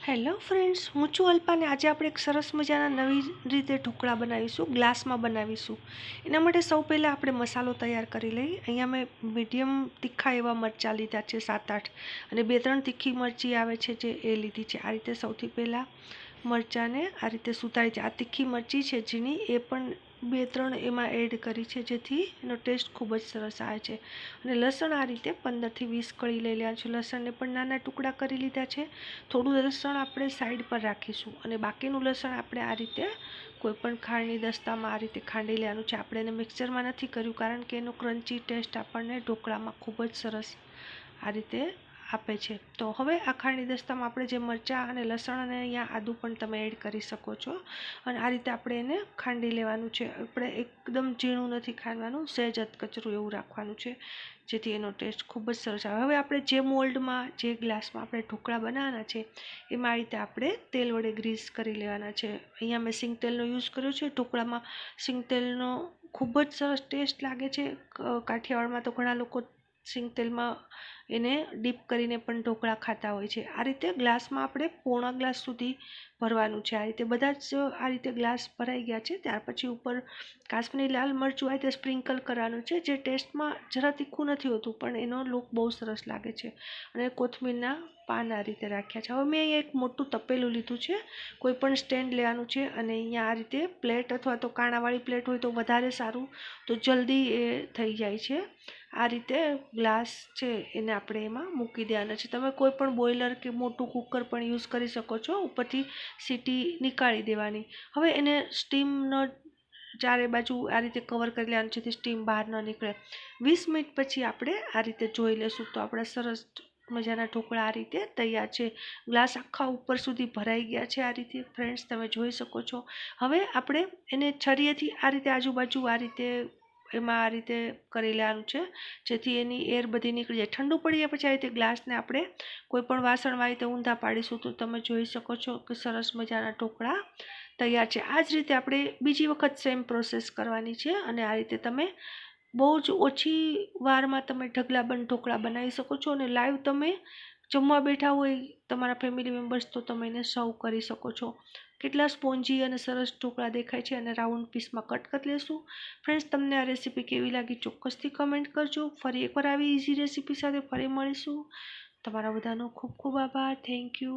Hello friends, હું છું અલ્પા ને આજે આપણે એક સરસ મજાના નવી રીતે ઢોકળા બનાવીશું, ગ્લાસમાં બનાવીશું. એના માટે સૌ પહેલાં આપણે મસાલો તૈયાર કરી લઈએ. અહીંયા મેં મીડિયમ તીખા એવા મરચાં લીધા છે 7-8 અને 2-3 તીખી મરચી આવે છે જે એ લીધી છે. આ રીતે સૌથી પહેલાં મરચાંને આ રીતે સુધારી છે. આ તીખી મરચી છે ઝીણી, એ પણ 2-3 એમાં એડ કરી છે જેથી એનો ટેસ્ટ ખૂબ જ સરસ આવે છે. અને લસણ આ રીતે 15થી 20 કળી લઈ લેવા છે. લસણને પણ નાના ટુકડા કરી લીધા છે. થોડું લસણ આપણે સાઈડ પર રાખીશું અને બાકીનું લસણ આપણે આ રીતે કોઈપણ ખાંડની દસ્તામાં આ રીતે ખાંડી લેવાનું છે. આપણે એને મિક્સરમાં નથી કર્યું કારણ કે એનો ક્રન્ચી ટેસ્ટ આપણને ઢોકળામાં ખૂબ જ સરસ આ રીતે આપે છે. તો હવે આ ખાંડની દસ્તામાં આપણે જે મરચાં અને લસણ અને અહીંયા આદું પણ તમે એડ કરી શકો છો અને આ રીતે આપણે એને ખાંડી લેવાનું છે. આપણે એકદમ ઝીણું નથી ખાંડવાનું, સહેજ અધકચરું એવું રાખવાનું છે જેથી એનો ટેસ્ટ ખૂબ જ સરસ આવે. હવે આપણે જે મોલ્ડમાં, જે ગ્લાસમાં આપણે ઢોકળા બનાવવાના છે એમાં આ રીતે આપણે તેલ વડે ગ્રીસ કરી લેવાના છે. અહીંયા મેં સિંગ તેલનો યુઝ કર્યો છે. ઢોકળામાં સિંગ તેલનો ખૂબ જ સરસ ટેસ્ટ લાગે છે. કાઠિયાવાડમાં તો ઘણા લોકો સિંગ તેલમાં એને ડીપ કરીને પણ ઢોકળા ખાતા હોય છે. આ રીતે ગ્લાસમાં આપણે પોણા ગ્લાસ સુધી ભરવાનું છે. આ રીતે બધા જ આ રીતે ગ્લાસ ભરાઈ ગયા છે. ત્યાર પછી ઉપર કાશ્મીરી લાલ મરચું આ રીતે સ્પ્રિંકલ કરવાનું છે, જે ટેસ્ટમાં જરા તીખું નથી હોતું પણ એનો લુક બહુ સરસ લાગે છે. અને કોથમીરના પાન આ રીતે રાખ્યા છે. હવે મેં અહીંયા એક મોટું તપેલું લીધું છે. કોઈ પણ સ્ટેન્ડ લેવાનું છે અને અહીંયા આ રીતે પ્લેટ અથવા તો કાણાવાળી પ્લેટ હોય તો વધારે સારું, તો જલ્દી એ થઈ જાય છે. આ રીતે ગ્લાસ છે એને આપણે એમાં મૂકી દેવાના છે. તમે કોઈ પણ બોઇલર કે મોટું કુકર પણ યુઝ કરી શકો છો. ઉપરથી સીટી નીકાળી દેવાની. હવે એને સ્ટીમનો ચારે બાજુ આ રીતે કવર કરી લેવાનું છે જેથી સ્ટીમ બહાર ન નીકળે. 20 મિનિટ પછી આપણે આ રીતે જોઈ લેશું તો આપણા સરસ મજાના ઢોકળા આ રીતે તૈયાર છે. ગ્લાસ આખા ઉપર સુધી ભરાઈ ગયા છે. આ રીતે ફ્રેન્ડ્સ તમે જોઈ શકો છો. હવે આપણે એને છરીએથી આ રીતે આજુબાજુ આ રીતે એમાં આ રીતે કરી લેવાનું છે જેથી એની એર બધી નીકળી જાય. ઠંડુ પડી જાય પછી આ રીતે ગ્લાસને આપણે કોઈ પણ વાસણમાં આ રીતે ઊંધા પાડીશું તો તમે જોઈ શકો છો કે સરસ મજાના ઢોકળા તૈયાર છે. આ જ રીતે આપણે બીજી વખત સેમ પ્રોસેસ કરવાની છે અને આ રીતે તમે બહુ જ ઓછી વારમાં તમે ઢગલાબંધ ઢોકળા બનાવી શકો છો અને લાઈવ તમે જમવા બેઠા હોય તમારા ફેમિલી મેમ્બર્સ તો તમે એને સર્વ કરી શકો છો. કેટલા સ્પોન્જી અને સરસ ઢોકળા દેખાય છે અને રાઉન્ડ પીસમાં કટ કરી લેશું. ફ્રેન્ડ્સ, તમને આ રેસીપી કેવી લાગી ચોક્કસથી કમેન્ટ કરજો. ફરી એકવાર આવી ઇઝી રેસીપી સાથે ફરી મળીશું. તમારા બધાનો ખૂબ ખૂબ આભાર. Thank you.